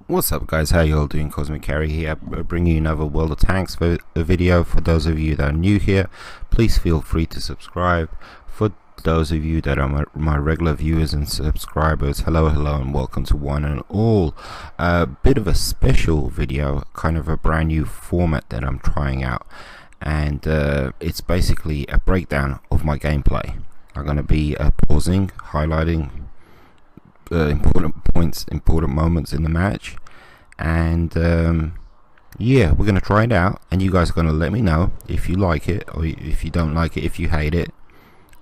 What's up guys, how you all doing? Cosmic Carry here, bringing you another World of Tanks video. For those of you that are new here, please feel free to subscribe. For those of you that are my regular viewers and subscribers, hello and welcome to one and all. A bit of a special video, kind of a brand new format that I'm trying out, and it's basically a breakdown of my gameplay. I'm going to be pausing, highlighting important points, important moments in the match, and yeah, we're gonna try it out, and you guys are gonna let me know if you like it or if you don't like it, if you hate it,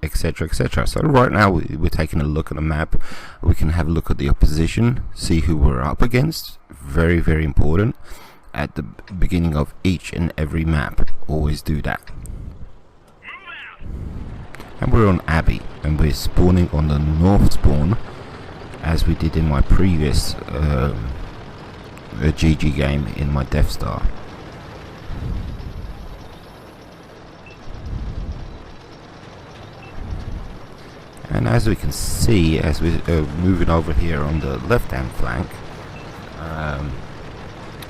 etc, etc. So right now we're taking a look at the map. We can have a look at the opposition, see who we're up against. Very important at the beginning of each and every map. Always do that. And we're on Abbey, and we're spawning on the north spawn, as we did in my previous GG game in my Death Star. And as we can see, as we're moving over here on the left hand flank,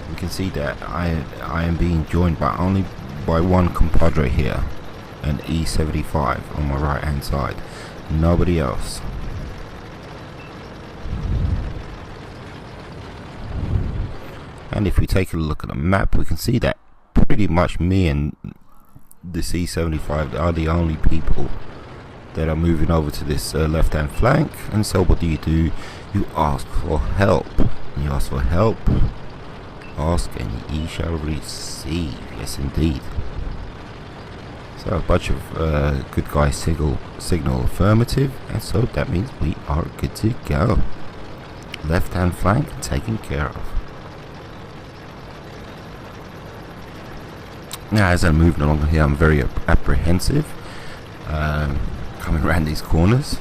we can see that I am being joined by only by one compadre here, an E75 on my right hand side, nobody else. And if we take a look at the map, we can see that pretty much me and the C75 are the only people that are moving over to this left hand flank. And so what do? You ask for help. You ask for help, ask and ye shall receive. Yes indeed. So a bunch of good guys signal affirmative, and so that means we are good to go. Left hand flank taken care of. Now as I'm moving along here, I'm very apprehensive coming around these corners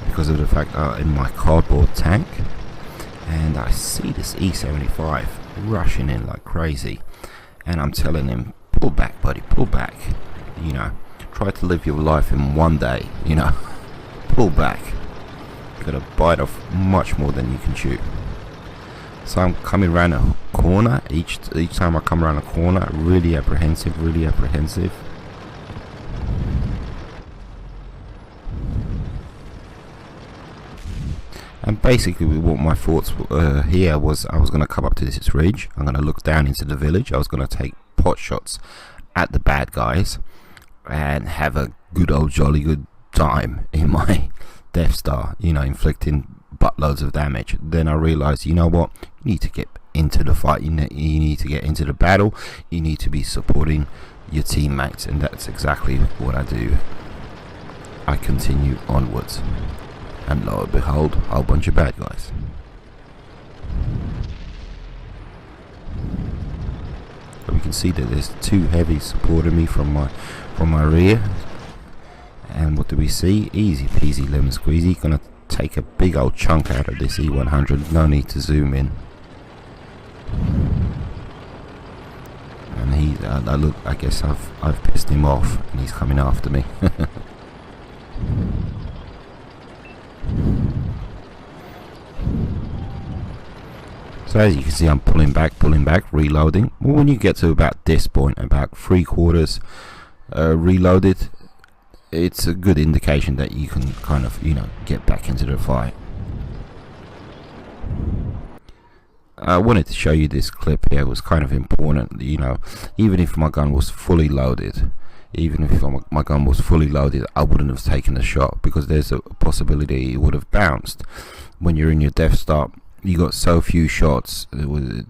because of the fact I'm in my cardboard tank, and I see this E75 rushing in like crazy, and I'm telling him, pull back buddy, pull back, you know, try to live your life in one day, you know, pull back. You're gonna bite off much more than you can chew. So I'm coming around a corner, each time I come around a corner, really apprehensive. And basically what my thoughts here was, I was going to come up to this ridge, I'm going to look down into the village, I was going to take pot shots at the bad guys and have a good old jolly good time in my Death Star, you know, inflicting buttloads of damage. Then I realized, you know what, you need to get into the fight, you need to get into the battle, you need to be supporting your teammates, and that's exactly what I do. I continue onwards, and lo and behold, a whole bunch of bad guys. So we can see that there's two heavies supporting me from my rear, and what do we see? Easy peasy lemon squeezy. Gonna take a big old chunk out of this E100, no need to zoom in. And look, I guess I've pissed him off and he's coming after me. So as you can see, I'm pulling back, reloading. Well, when you get to about this point, about 3/4 reloaded, it's a good indication that you can kind of, you know, get back into the fight. I wanted to show you this clip here. It was kind of important, you know, even if my gun was fully loaded, I wouldn't have taken the shot, because there's a possibility it would have bounced. When you're in your Death Star, you got so few shots, it was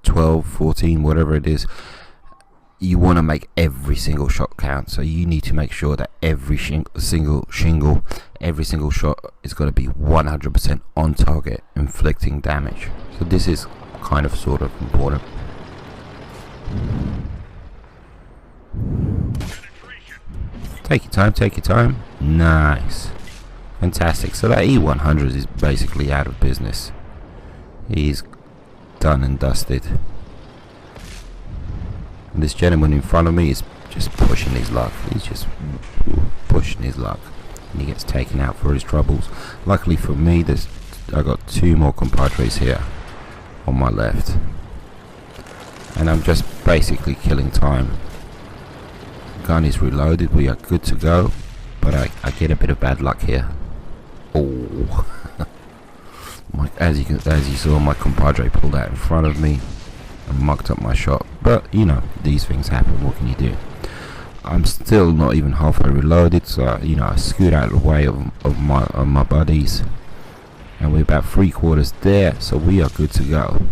12, 14, whatever it is. You want to make every single shot count, so you need to make sure that every single shot is going to be 100% on target, inflicting damage. So this is kind of sort of important. Take your time. Nice, fantastic. So that E100 is basically out of business. He's done and dusted. And this gentleman in front of me is just pushing his luck. He's just pushing his luck, and he gets taken out for his troubles. Luckily for me, there's got two more compadres here on my left, and I'm just basically killing time. Gun is reloaded, we are good to go, but I get a bit of bad luck here. Oh, as you saw, my compadre pulled out in front of me and mucked up my shot. But you know, these things happen. What can you do? I'm still not even halfway reloaded, so you know, I scoot out of the way of my buddies, and we're about 3/4 there, so we are good to go.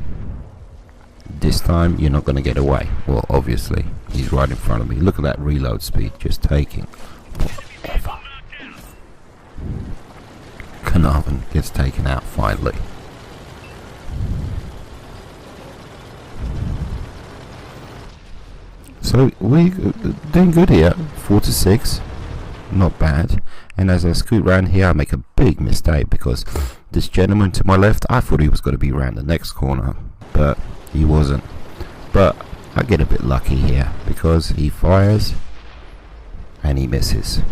This time you're not going to get away. Well, obviously he's right in front of me. Look at that reload speed, just taking forever. Carnarvon gets taken out finally. So we're doing good here. 4-6, not bad. And as I scoot around here, I make a big mistake, because this gentleman to my left, I thought he was going to be around the next corner, but he wasn't. But I get a bit lucky here, because he fires and he misses.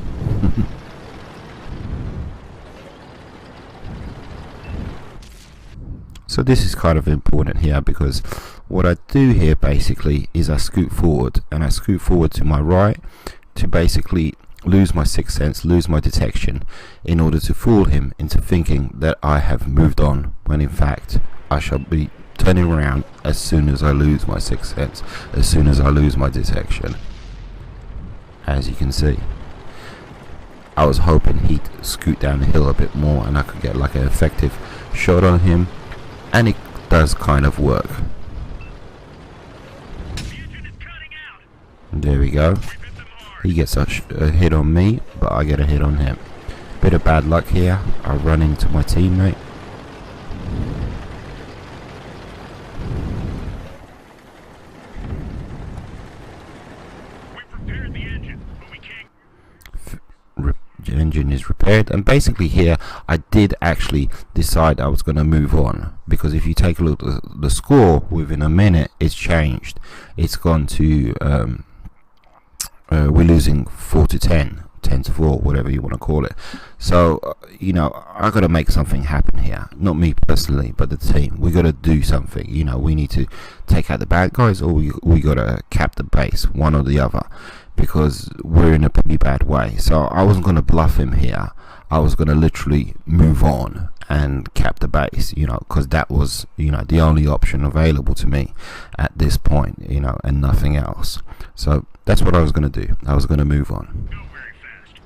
So this is kind of important here, because what I do here basically is I scoot forward, and I scoot forward to my right to basically lose my sixth sense, lose my detection, in order to fool him into thinking that I have moved on, when in fact I shall be turning around as soon as I lose my sixth sense, as soon as I lose my detection. As you can see, I was hoping he'd scoot down the hill a bit more and I could get like an effective shot on him, and it does kind of work. There we go. He gets a hit on me, but I get a hit on him. Bit of bad luck here. I run into my teammate. The engine is repaired, and basically here I did actually decide I was going to move on, because if you take a look at the score, within a minute it's changed. It's gone to we're losing 4-10, 10-4, whatever you want to call it. So you know, I got to make something happen here. Not me personally, but the team. We got to do something. You know, we need to take out the bad guys, or we got to cap the base, one or the other, because we're in a pretty bad way. So I wasn't going to bluff him here. I was going to literally move on and cap the base, you know, because that was, you know, the only option available to me at this point, you know, and nothing else. So that's what I was going to do. I was going to move on. Go very fast.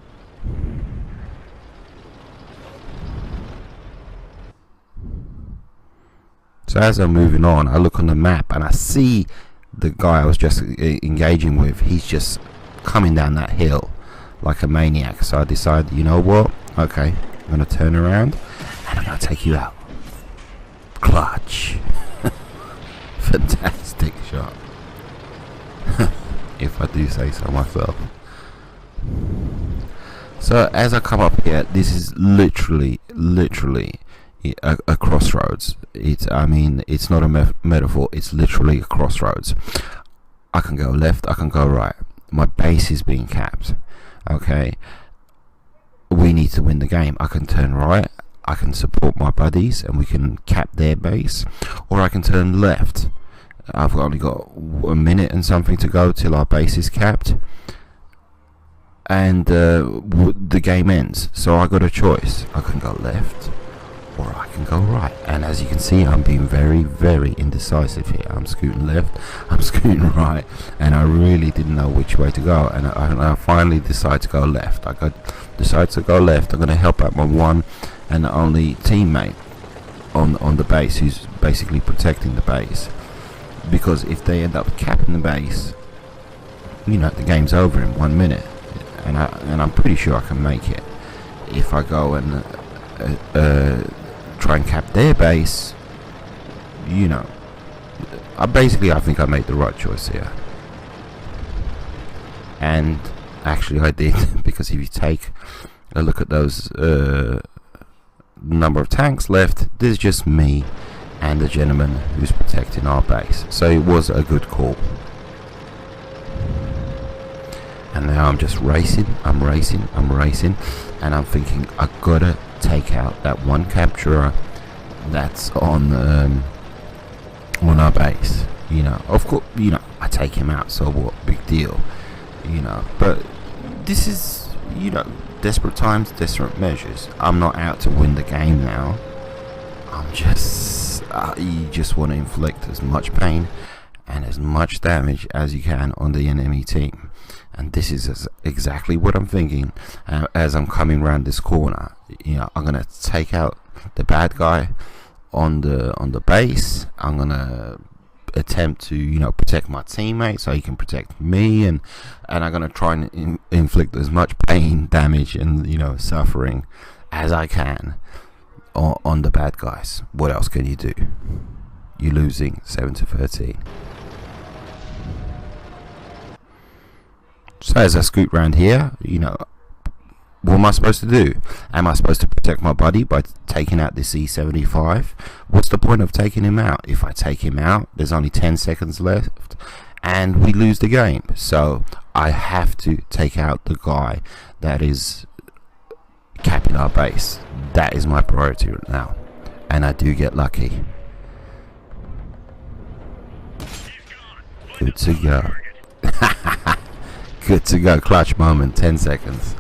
So as I'm moving on, I look on the map and I see the guy I was just engaging with. He's just coming down that hill like a maniac. So I decided, you know what, okay, I'm going to turn around and I'm going to take you out. Clutch. Fantastic shot. If I do say so myself. So as I come up here, this is literally a crossroads. I mean, it's not a metaphor, it's literally a crossroads. I can go left, I can go right. My base is being capped. Okay, we need to win the game. I can turn right, I can support my buddies and we can cap their base, or I can turn left. I've only got a minute and something to go till our base is capped, and the game ends. So I got a choice. I can go left or I can go right, and as you can see, I'm being very indecisive here. I'm scooting left, I'm scooting right, and I really didn't know which way to go, and I finally decide to go left. Decide to go left. I'm going to help out my one and only teammate on the base, who's basically protecting the base, because if they end up capping the base, you know, the game's over in 1 minute, and I'm pretty sure I can make it. If I go and try and cap their base, you know, I think I made the right choice here, and actually I did, because if you take a look at those number of tanks left, there's just me and the gentleman who's protecting our base. So it was a good call. And now I'm just racing, I'm racing, and I'm thinking, I gotta take out that one capturer that's on our base. You know, of course, you know, I take him out, so what, big deal, you know. But this is, you know, desperate times, desperate measures. I'm not out to win the game now. I'm just, you just want to inflict as much pain and as much damage as you can on the enemy team. And this is exactly what I'm thinking as I'm coming around this corner. You know, I'm gonna take out the bad guy on the base. I'm gonna attempt to, you know, protect my teammate so he can protect me, and I'm gonna try and inflict as much pain, damage, and, you know, suffering as I can on the bad guys. What else can you do? You're losing 7-13. So as I scoot round here, you know, what am I supposed to do? Am I supposed to protect my buddy by taking out this E75? What's the point of taking him out? If I take him out, there's only 10 seconds left and we lose the game. So I have to take out the guy that is capping our base. That is my priority right now, and I do get lucky. Good to go. Good to go. Clutch moment. 10 seconds.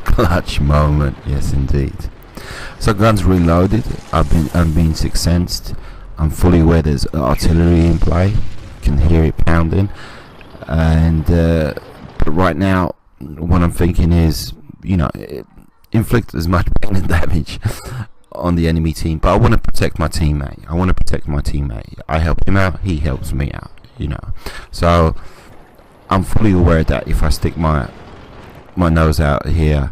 Clutch moment. Yes, indeed. So guns reloaded. I'm being sixth sensed. I'm fully aware there's artillery in play. Can hear it pounding. And but right now, what I'm thinking is, you know, inflict as much pain and damage on the enemy team. But I want to protect my teammate. I help him out. He helps me out. You know. So I'm fully aware that if I stick my nose out here,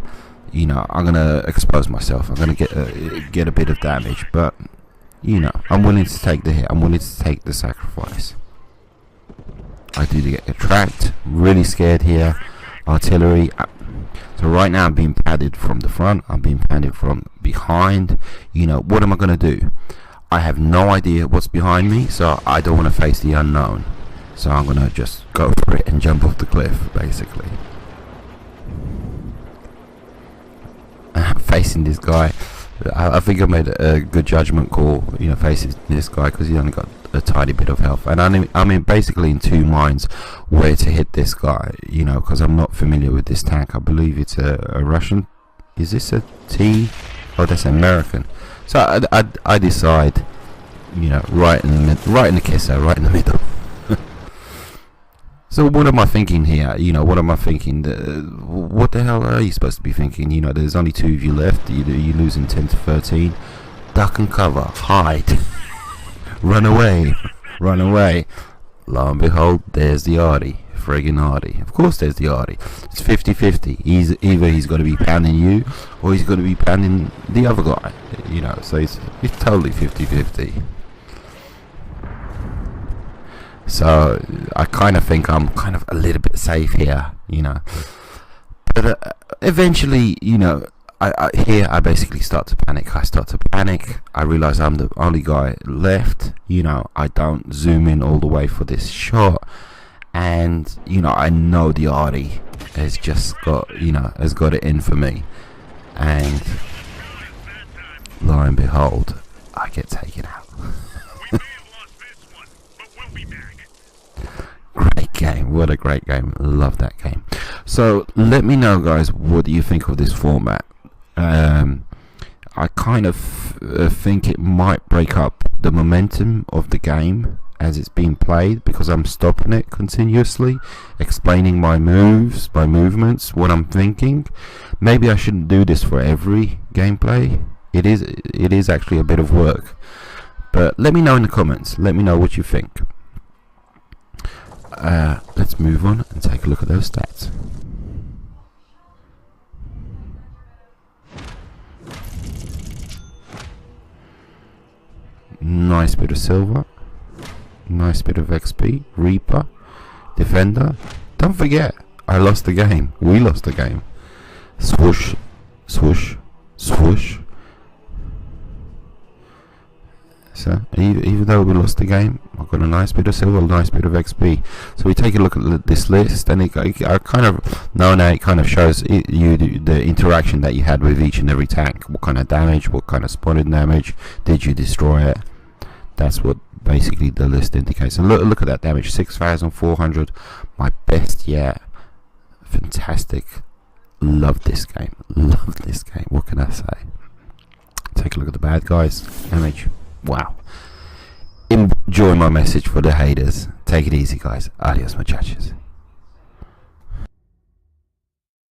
you know, I'm gonna expose myself. I'm gonna get a bit of damage, but you know, I'm willing to take the hit. I'm willing to take the sacrifice. I do get tracked. Really scared here. Artillery. So right now I'm being padded from the front. I'm being padded from behind. You know, what am I gonna do? I have no idea what's behind me, so I don't want to face the unknown. So I'm gonna just go for it and jump off the cliff, basically. Facing this guy, I think I made a good judgment call, you know, facing this guy, because he only got a tiny bit of health, and I mean basically in two minds where to hit this guy, you know, because I'm not familiar with this tank. I believe it's a Russian. Is this a T? Oh, that's American. So I decide, you know, right in the kisser, right in the middle. So what am I thinking here? You know, what am I thinking? What the hell are you supposed to be thinking? You know, there's only two of you left. You're losing 10-13. Duck and cover. Hide. Run away. Run away. Lo and behold, there's the Artie. Friggin' Artie. Of course there's the Artie. It's 50-50. Either he's got to be pounding you, or he's going to be pounding the other guy. You know, so it's totally 50-50. So I kind of think I'm kind of a little bit safe here, you know. But eventually, you know, I basically start to panic. I realize I'm the only guy left. You know, I don't zoom in all the way for this shot, and you know, I know the Artie has just got, you know, has got it in for me, and lo and behold, I get taken out. Great game. What a great game. Love that game. So let me know, guys, what do you think of this format? I kind of think it might break up the momentum of the game as it's being played, because I'm stopping it continuously, explaining my moves, my movements, what I'm thinking. Maybe I shouldn't do this for every gameplay. It is actually a bit of work, but let me know in the comments. Let me know what you think. Let's move on and take a look at those stats. Nice bit of silver, nice bit of XP, Reaper, Defender. Don't forget, I lost the game. We lost the game. Swoosh, swoosh, swoosh. So even though we lost the game, I've got a nice bit of silver, a nice bit of XP. So we take a look at this list, and I kind of know now, it kind of shows you the interaction that you had with each and every tank. What kind of damage, what kind of spotted damage, did you destroy it? That's what basically the list indicates. And look at that damage, 6,400, my best yet. Fantastic. Love this game. Love this game. What can I say? Take a look at the bad guys. Damage. Wow. Enjoy my message for the haters. Take it easy, guys. Adios, muchachos.